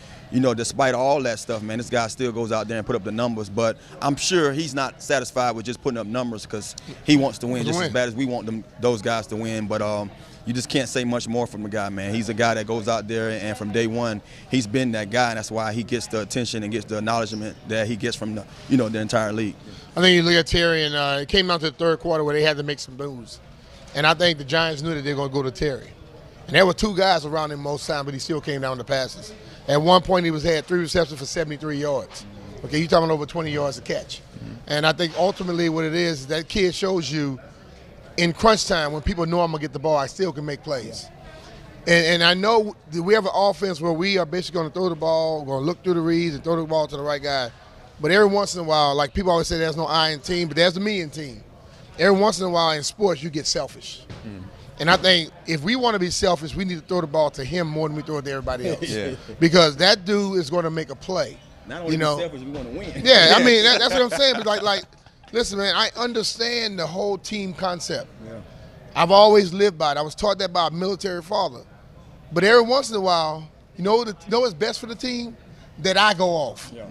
despite all that stuff, man, this guy still goes out there and put up the numbers. But I'm sure he's not satisfied with just putting up numbers because he wants to win just as bad as we want those guys to win. But you just can't say much more from the guy, man. He's a guy that goes out there, and from day one, he's been that guy, and that's why he gets the attention and gets the acknowledgement that he gets from the entire league. I think you look at Terry, and it came down to the third quarter where they had to make some moves. And I think the Giants knew that they were going to go to Terry. And there were 2 guys around him most time, but he still came down the passes. At one point, he had 3 receptions for 73 yards. Okay, you're talking over 20 yards a catch. And I think ultimately what it is that kid shows you in crunch time, when people know I'm going to get the ball, I still can make plays. And I know that we have an offense where we are basically going to throw the ball, going to look through the reads and throw the ball to the right guy. But every once in a while, like people always say there's no I in team, but there's the me in team. Every once in a while in sports, you get selfish. And I think if we want to be selfish, we need to throw the ball to him more than we throw it to everybody else. Because that dude is going to make a play. Not only selfish, we're going to win. Yeah, I mean, that's what I'm saying. But like, listen, man, I understand the whole team concept. Yeah. I've always lived by it. I was taught that by a military father. But every once in a while, you know what's best for the team? That I go off. Yeah.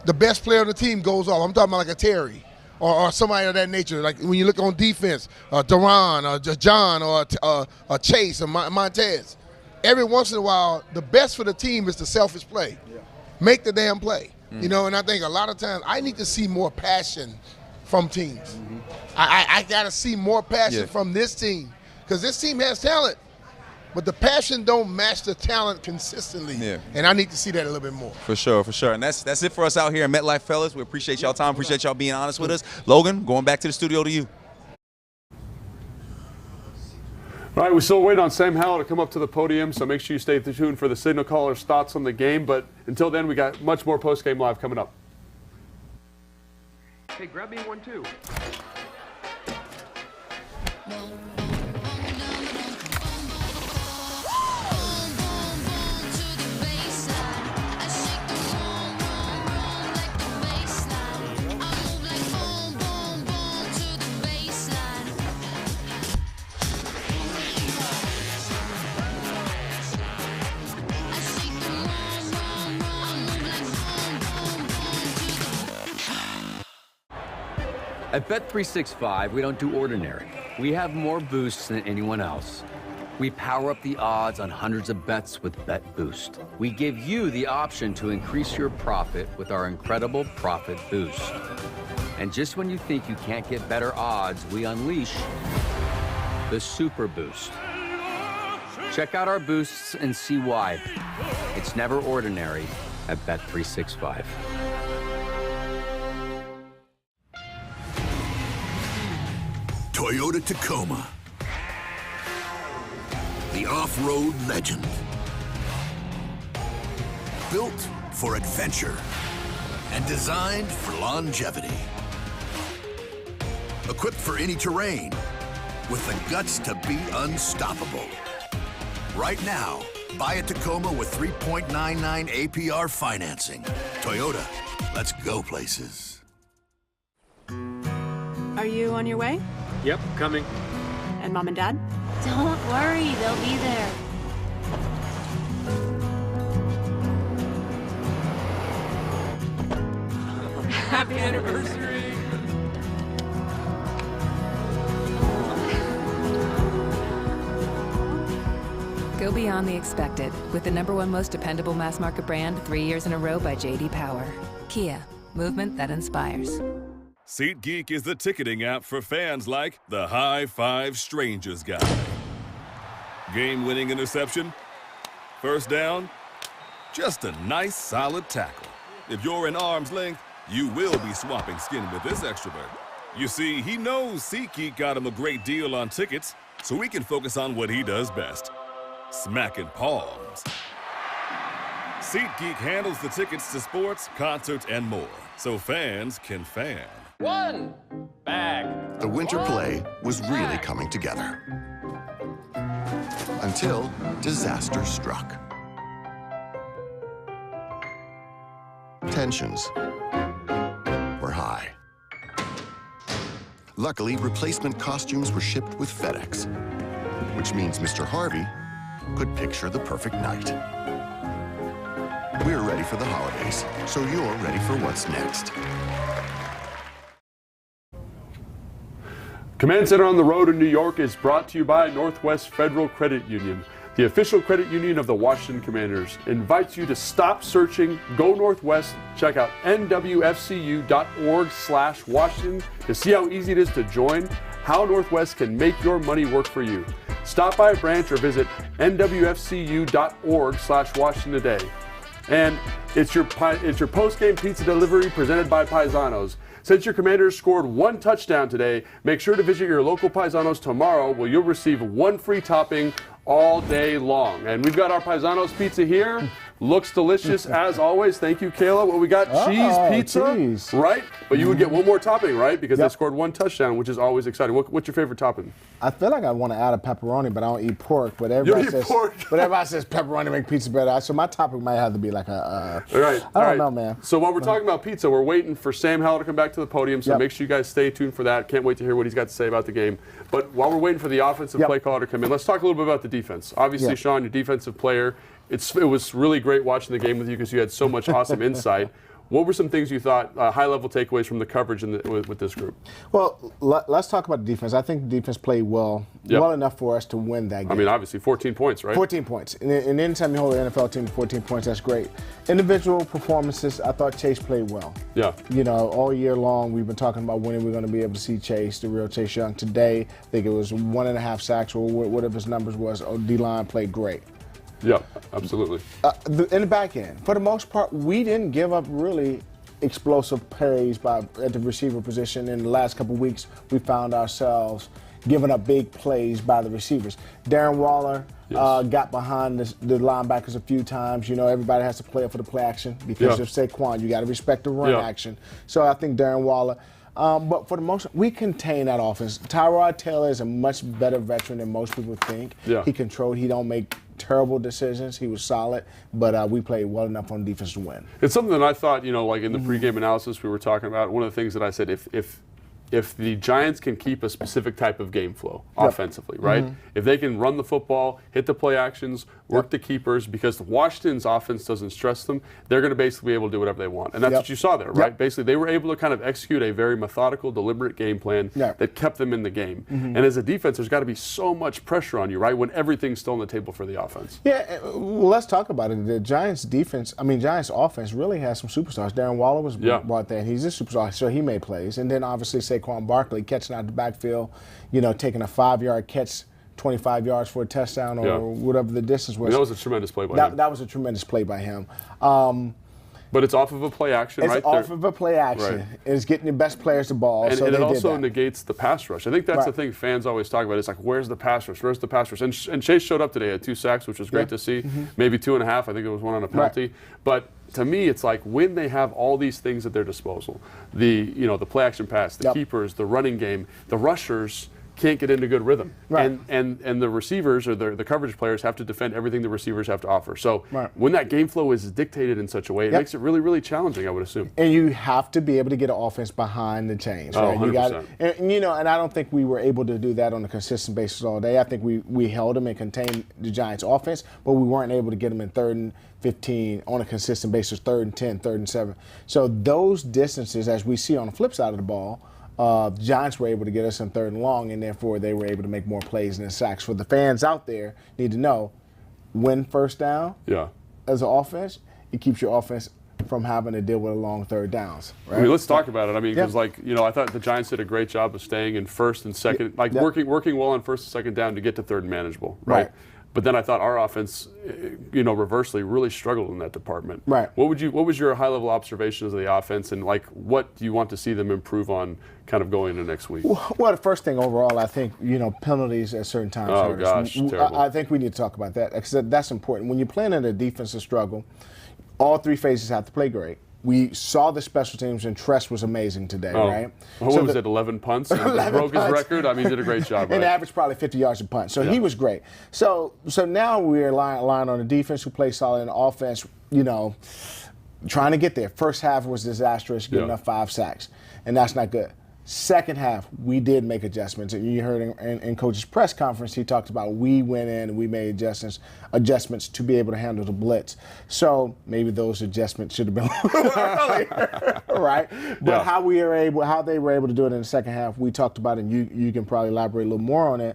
the best player on the team goes off. I'm talking about like a Terry or somebody of that nature. Like when you look on defense, Duran or John or Chase or Montez. Every once in a while, the best for the team is the selfish play. Yeah. Make the damn play. You know, and I think a lot of times I need to see more passion from teams. I got to see more passion from this team because this team has talent, but the passion don't match the talent consistently. Yeah. And I need to see that a little bit more. For sure, for sure. And that's it for us out here at MetLife, fellas. We appreciate y'all time. Appreciate y'all being honest with us. Logan, going back to the studio to you. All right, we're still waiting on Sam Howell to come up to the podium, so make sure you stay tuned for the signal caller's thoughts on the game. But until then, we got much more post-game live coming up. Hey, grab me one, too. At Bet365, we don't do ordinary. We have more boosts than anyone else. We power up the odds on hundreds of bets with Bet Boost. We give you the option to increase your profit with our incredible Profit Boost. And just when you think you can't get better odds, we unleash the Super Boost. Check out our boosts and see why. It's never ordinary at Bet365. Toyota Tacoma. The off-road legend. Built for adventure and designed for longevity. Equipped for any terrain with the guts to be unstoppable. Right now, buy a Tacoma with 3.99 APR financing. Toyota, let's go places. Are you on your way? Yep, coming. And Mom and Dad? Don't worry, they'll be there. Happy anniversary! Go beyond the expected with the #1 most dependable mass market brand 3 years in a row by J.D. Power. Kia, movement that inspires. SeatGeek is the ticketing app for fans like the High Five Strangers guy. Game-winning interception? First down? Just a nice, solid tackle. If you're in arm's length, you will be swapping skin with this extrovert. You see, he knows SeatGeek got him a great deal on tickets, so he can focus on what he does best, smacking palms. SeatGeek handles the tickets to sports, concerts, and more, so fans can fan. One bag. The winter play was really coming together. Until disaster struck. Tensions were high. Luckily, replacement costumes were shipped with FedEx, which means Mr. Harvey could picture the perfect night. We're ready for the holidays, so you're ready for what's next. Command Center on the Road in New York is brought to you by Northwest Federal Credit Union. The official credit union of the Washington Commanders invites you to stop searching, go Northwest, check out nwfcu.org/Washington to see how easy it is to join, how Northwest can make your money work for you. Stop by a branch or visit nwfcu.org/Washington today. And it's your post-game pizza delivery presented by Paisanos. Since your Commanders scored 1 touchdown today, make sure to visit your local Paisanos tomorrow where you'll receive 1 free topping all day long. And we've got our Paisanos pizza here. Looks delicious as always. Thank you, Kayla. Well, we got cheese pizza, right? But you would get 1 more topping, right? Because they scored 1 touchdown, which is always exciting. What's your favorite topping? I feel like I want to add a pepperoni, but I don't eat pork. But everybody says pepperoni make pizza better. So my topping might have to be like a. I don't know, man. So while we're talking about pizza, we're waiting for Sam Howell to come back to the podium. So make sure you guys stay tuned for that. Can't wait to hear what he's got to say about the game. But while we're waiting for the offensive play caller to come in, let's talk a little bit about the defense. Obviously, Sean, your defensive player. It was really great watching the game with you because you had so much awesome insight. What were some things you thought, high-level takeaways from the coverage with this group? Well, let's talk about the defense. I think the defense played well enough for us to win that game. I mean, obviously, 14 points, right? 14 points. And anytime you hold an NFL team to 14 points, that's great. Individual performances, I thought Chase played well. Yeah. You know, all year long, we've been talking about when we're going to be able to see Chase, the real Chase Young. Today, I think it was 1.5 sacks or whatever his numbers was. D-line played great. Yeah, absolutely. In the back end, for the most part, we didn't give up really explosive plays at the receiver position. In the last couple of weeks, we found ourselves giving up big plays by the receivers. Darren Waller got behind the linebackers a few times. You know, everybody has to play up for the play action because of Saquon. You got to respect the run action. So I think Darren Waller. But for the most, we contain that offense. Tyrod Taylor is a much better veteran than most people think. Yeah. He controlled. He don't make terrible decisions. He was solid, but we played well enough on defense to win. It's something that I thought, you know, like in the pregame analysis we were talking about, one of the things that I said, if the Giants can keep a specific type of game flow offensively, right? If they can run the football, hit the play actions, work the keepers, because Washington's offense doesn't stress them, they're going to basically be able to do whatever they want. And that's what you saw there, right? Basically, they were able to kind of execute a very methodical, deliberate game plan that kept them in the game. And as a defense, there's got to be so much pressure on you, right, when everything's still on the table for the offense. Yeah, well, let's talk about it. The Giants' Giants' offense really has some superstars. Darren Waller was brought there. He's a superstar, so he made plays. And then obviously Saquon Barkley catching out the backfield, you know, taking a 5-yard catch, 25 yards for a touchdown or whatever the distance was. And that was a tremendous play by him. That was a tremendous play by him. But it's off of a play action, right? It's off of a play action. Right. It's getting the best players the ball. And, so and they it also did that. negates the pass rush. I think that's the thing fans always talk about. It's like, where's the pass rush? Where's the pass rush? And Chase showed up today at 2 sacks, which was great to see. Maybe 2.5. I think it was 1 on a penalty. But to me, it's like when they have all these things at their disposal, the play action pass, the keepers, the running game, the rushers can't get into good rhythm. Right. And the receivers or the coverage players have to defend everything the receivers have to offer. So when that game flow is dictated in such a way, it makes it really, really challenging, I would assume. And you have to be able to get an offense behind the chains. Right? 100%. You got and I don't think we were able to do that on a consistent basis all day. I think we held them and contained the Giants' offense, but we weren't able to get them in 3rd and 15 on a consistent basis, 3rd and 10, 3rd and 7. So those distances, as we see on the flip side of the ball, the Giants were able to get us in 3rd and long, and therefore they were able to make more plays than sacks. For the fans out there, need to know, win first down as an offense, it keeps your offense from having to deal with long 3rd downs. Right? I mean, let's talk about it. I mean, because I thought the Giants did a great job of staying in 1st and 2nd, working well on 1st and 2nd down to get to 3rd and manageable, right? But then I thought our offense, reversely, really struggled in that department. Right. What was your high-level observations of the offense, and what do you want to see them improve on, kind of going into next week? Well, the first thing overall, I think penalties at certain times. Oh gosh, terrible. I think we need to talk about that because that's important. When you're playing in a defensive struggle, all 3 phases have to play great. We saw the special teams, and Tress was amazing today, right? What was it, 11 punts? 11 broke his record? I mean, he did a great job, right? And averaged probably 50 yards a punt. So he was great. So now we're lying on the defense who plays solid, and the offense, trying to get there. First half was disastrous, getting up 5 sacks, and that's not good. Second half, we did make adjustments. And you heard in Coach's press conference, he talked about we went in and we made adjustments to be able to handle the blitz. So maybe those adjustments should have been earlier, right? But how they were able to do it in the second half, we talked about it, and you can probably elaborate a little more on it.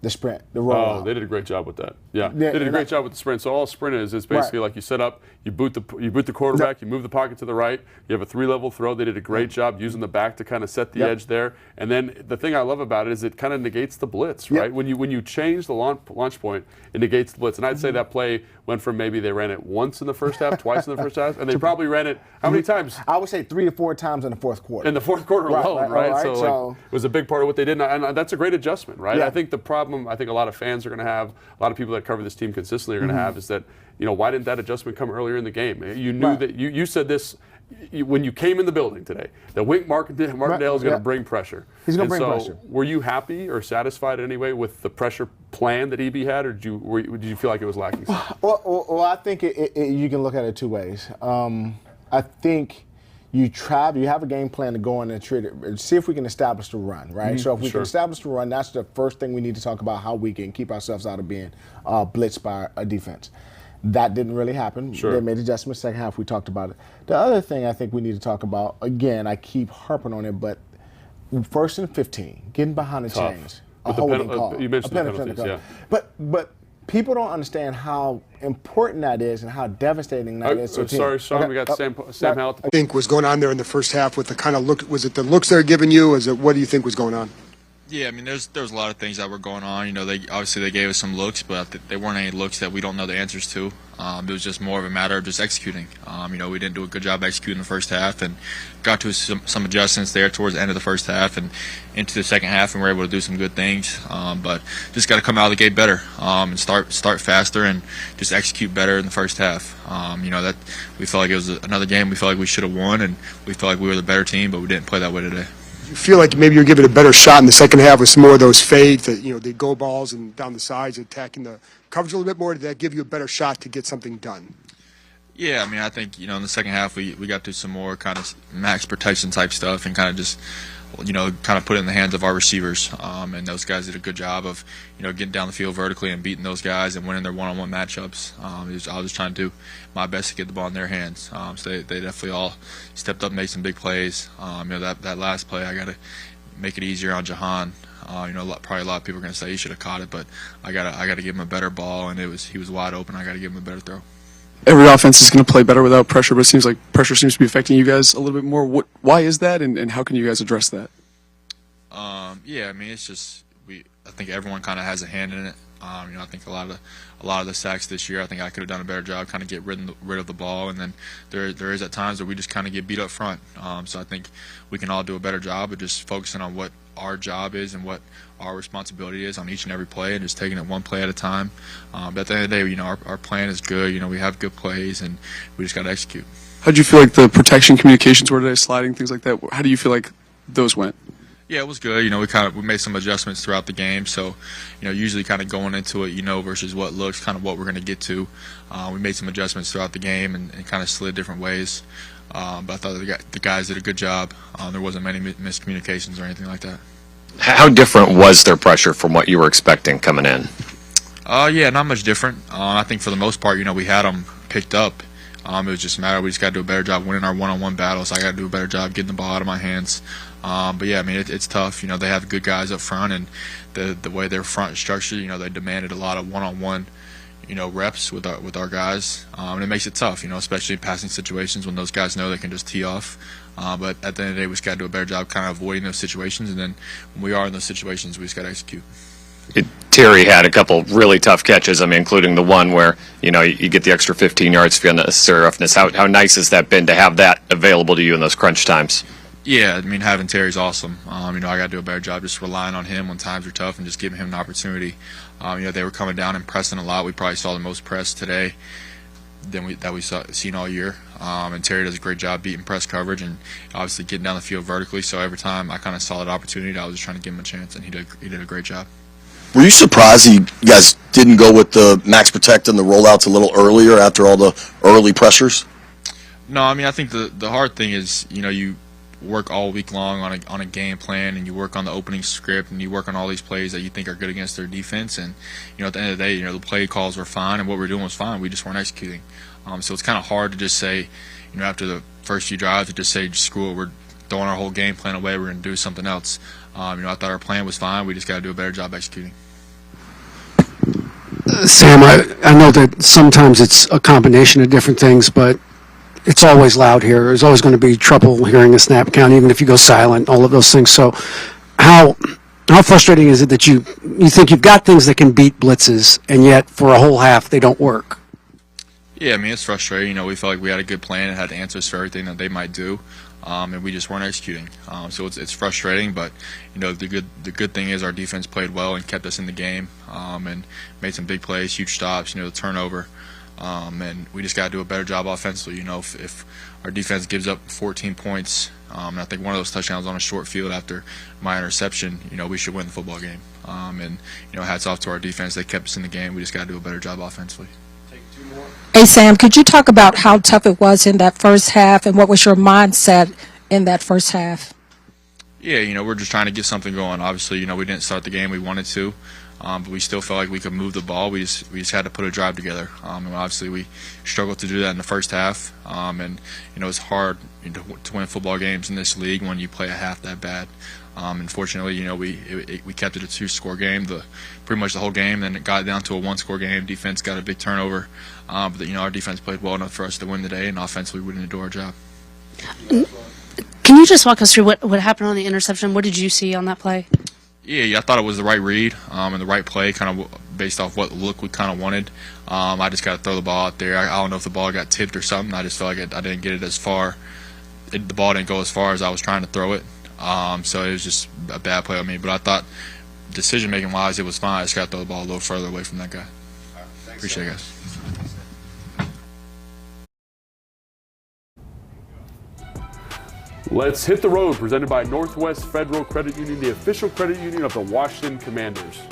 The sprint, the rollout. Oh, they did a great job with that. Yeah, they did a great job with the sprint. So all sprint is basically like you set up, you boot the quarterback, you move the pocket to the right, you have a 3-level throw. They did a great job using the back to kind of set the edge there. And then the thing I love about it is it kind of negates the blitz, right? When you change the launch point, it negates the blitz. And I'd say that play went from maybe they ran it once in the first half, twice in the first half, and they probably ran it how many times? I would say 3 to 4 times in the fourth quarter. In the fourth quarter alone, right? So it was a big part of what they did, and that's a great adjustment, right? I think the problem a lot of fans are going to have, a lot of people that cover this team consistently are going to have, is that why didn't that adjustment come earlier in the game? You knew that you said this when you came in the building today, that Wink Martindale is going to bring pressure. He's going to bring pressure. Were you happy or satisfied in any way with the pressure plan that EB had, or did you feel like it was lacking? Well, I think you can look at it 2 ways. I think you have a game plan to go in and treat it, see if we can establish the run, right? So if we can establish the run, that's the first thing we need to talk about, how we can keep ourselves out of being blitzed by a defense. That didn't really happen. Sure. They made adjustments second half. We talked about it. The other thing I think we need to talk about, again, I keep harping on it, but 1st and 15, getting behind the chains, a holding call. You mentioned the penalties, yeah. But people don't understand how important that is and how devastating that is to a team. Sorry, Sean, we got Sam Howell. I think was going on there in the first half with the kind of look. Was it the looks they're giving you? What do you think was going on? Yeah, I mean, there was a lot of things that were going on. You know, they gave us some looks, but they weren't any looks that we don't know the answers to. It was just more of a matter of just executing. You know, we didn't do a good job executing the first half, and got to some adjustments there towards the end of the first half and into the second half, and we were able to do some good things. But just got to come out of the gate better and start faster and just execute better in the first half. You know, that we felt like it was another game we felt like we should have won, and we felt like we were the better team, but we didn't play that way today. You feel like maybe you're giving a better shot in the second half with some more of those fades, that the go balls and down the sides, attacking the coverage a little bit more. Did that give you a better shot to get something done? Yeah, I mean, I think in the second half we got to some more kind of max protection type stuff and kind of just kind of put it in the hands of our receivers. And those guys did a good job of getting down the field vertically and beating those guys and winning their one-on-one matchups. I was just trying to do my best to get the ball in their hands. So they definitely all stepped up and made some big plays. That last play, I got to make it easier on Jahan. Probably a lot of people are going to say he should have caught it, but I got to give him a better ball, and he was wide open. I got to give him a better throw. Every offense is going to play better without pressure, but it seems like pressure seems to be affecting you guys a little bit more. Why is that, and how can you guys address that? Yeah, I mean, it's just I think everyone kind of has a hand in it. I think a lot of the sacks this year, I think I could have done a better job kind of get rid of the ball, and then there is at times where we just kind of get beat up front. So I think we can all do a better job of just focusing on what our job is and what our responsibility is on each and every play, and just taking it one play at a time. But at the end of the day, our plan is good. We have good plays, and we just got to execute. How did you feel like the protection communications were today, sliding, things like that? How do you feel like those went? Yeah, it was good. We made some adjustments throughout the game. So, usually kind of going into it, versus what looks, kind of what we're going to get to. We made some adjustments throughout the game and kind of slid different ways. But I thought the guys did a good job. There wasn't many miscommunications or anything like that. How different was their pressure from what you were expecting coming in? Yeah, not much different. I think for the most part, we had them picked up. It was just a matter we just got to do a better job winning our one-on-one battles. I got to do a better job getting the ball out of my hands. But yeah, I mean, it's tough. They have good guys up front, and the way their front is structured, they demanded a lot of one-on-one, reps with our guys, and it makes it tough, especially in passing situations when those guys know they can just tee off. But at the end of the day, we just got to do a better job kind of avoiding those situations, and then when we are in those situations, we just got to execute. Terry had a couple really tough catches, including the one where, you get the extra 15 yards for unnecessary roughness. How nice has that been to have that available to you in those crunch times? Yeah, I mean, having Terry's awesome. I got to do a better job just relying on him when times are tough and just giving him an opportunity. They were coming down and pressing a lot. We probably saw the most press today that we've seen all year. And Terry does a great job beating press coverage and obviously getting down the field vertically. So every time I kind of saw that opportunity, I was just trying to give him a chance, and he did a great job. Were you surprised you guys didn't go with the max protect and the rollouts a little earlier after all the early pressures? No, I mean, I think the hard thing is, you work all week long on a game plan, and you work on the opening script, and you work on all these plays that you think are good against their defense, and at the end of the day, the play calls were fine and what we were doing was fine. We just weren't executing. So it's kind of hard to just say, after the first few drives, to just say, screw it, we're throwing our whole game plan away, we're going to do something else. I thought our plan was fine. We just got to do a better job executing. Sam, I know that sometimes it's a combination of different things, but it's always loud here. There's always going to be trouble hearing a snap count, even if you go silent, all of those things. So how frustrating is it that you think you've got things that can beat blitzes, and yet for a whole half they don't work? Yeah, I mean, it's frustrating. We felt like we had a good plan and had answers for everything that they might do, and we just weren't executing. So it's frustrating, but the good thing is our defense played well and kept us in the game, and made some big plays, huge stops. The turnover. And we just got to do a better job offensively. If our defense gives up 14 points, and I think one of those touchdowns on a short field after my interception, we should win the football game. And hats off to our defense. They kept us in the game. We just got to do a better job offensively. Hey, Sam, could you talk about how tough it was in that first half, and what was your mindset in that first half? Yeah, we're just trying to get something going. Obviously, we didn't start the game we wanted to. but we still felt like we could move the ball. We just had to put a drive together, and obviously we struggled to do that in the first half. And it's hard to win football games in this league when you play a half that bad. Unfortunately, we kept it a 2-score game pretty much the whole game. Then it got down to a 1-score game. Defense got a big turnover, but our defense played well enough for us to win today, and offensively we didn't do our job. Can you just walk us through what happened on the interception? What did you see on that play? Yeah, I thought it was the right read and the right play, kind of based off what look we kind of wanted. I just got to throw the ball out there. I don't know if the ball got tipped or something. I just felt like I didn't get it as far. The ball didn't go as far as I was trying to throw it. So it was just a bad play on me. But I thought decision-making wise, it was fine. I just got to throw the ball a little further away from that guy. Appreciate it, guys. Let's hit the road, presented by Northwest Federal Credit Union, the official credit union of the Washington Commanders.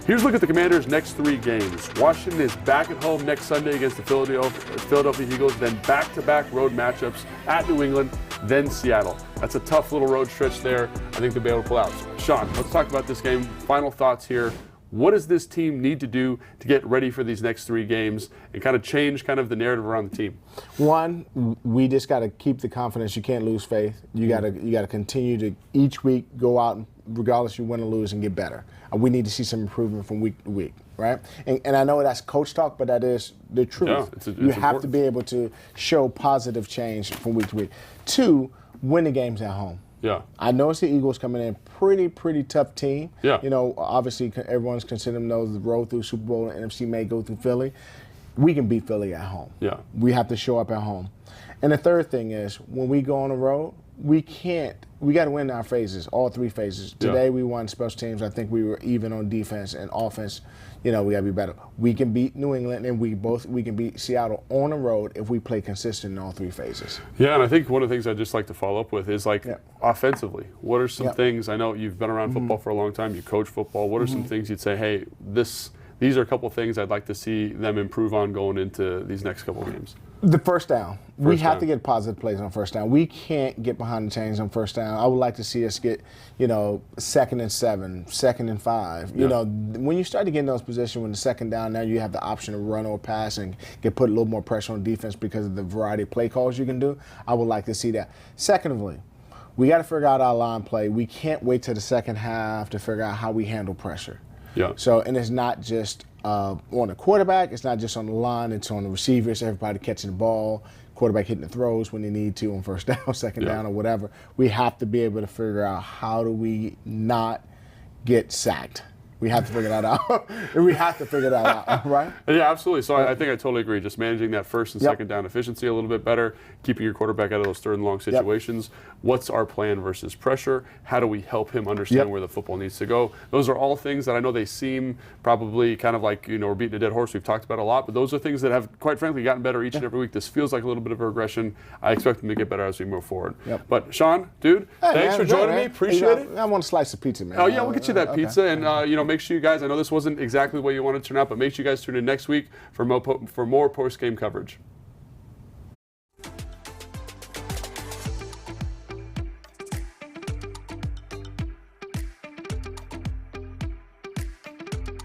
Here's a look at the Commanders' next 3 games. Washington is back at home next Sunday against the Philadelphia Eagles, then back-to-back road matchups at New England, then Seattle. That's a tough little road stretch there. I think they'll be able to pull out. Sean, let's talk about this game. Final thoughts here. What does this team need to do to get ready for these next 3 games and kind of change kind of the narrative around the team? One, we just got to keep the confidence. You can't lose faith. You got to continue to each week go out, regardless you win or lose, and get better. We need to see some improvement from week to week, right? And I know that's coach talk, but that is the truth. Yeah, it's you have to be able to show positive change from week to week. 2, win the games at home. Yeah. I know it's the Eagles coming in, pretty tough team. Yeah. Obviously everyone's considering those the road through Super Bowl and NFC may go through Philly. We can beat Philly at home. Yeah. We have to show up at home. And the third thing is when we go on the road, we got to win our phases, all 3 phases. Today we won special teams. I think we were even on defense and offense. We got to be better. We can beat New England and we can beat Seattle on the road if we play consistent in all 3 phases. Yeah, and I think one of the things I'd just like to follow up with is offensively. What are some things, I know you've been around football for a long time, you coach football. What are some things you'd say, hey, these are a couple of things I'd like to see them improve on going into these next couple of games? The first down. We have to get positive plays on first down. We can't get behind the chains on first down. I would like to see us get, 2nd and 7, 2nd and 5. When you start to get in those positions when the second down, now you have the option to run or pass and put a little more pressure on defense because of the variety of play calls you can do. I would like to see that. Secondly, we got to figure out our line play. We can't wait till the second half to figure out how we handle pressure. Yeah. So, and it's not just on the quarterback, it's not just on the line, it's on the receivers, everybody catching the ball, quarterback hitting the throws when they need to on first down, second down, or whatever. We have to be able to figure out how do we not get sacked. We have to figure that out. We have to figure that out, right? Yeah, absolutely. So I think I totally agree. Just managing that first and second down efficiency a little bit better, keeping your quarterback out of those 3rd and long situations. What's our plan versus pressure? How do we help him understand where the football needs to go? Those are all things that I know they seem probably kind of like, we're beating a dead horse. We've talked about a lot, but those are things that have, quite frankly, gotten better each and every week. This feels like a little bit of a regression. I expect them to get better as we move forward. But Sean, dude, thanks for joining me. Appreciate it. I want a slice of pizza, man. Oh, yeah, we'll get you that pizza. And, make sure you guys, I know this wasn't exactly the way you wanted to turn out, but make sure you guys tune in next week for more post-game coverage.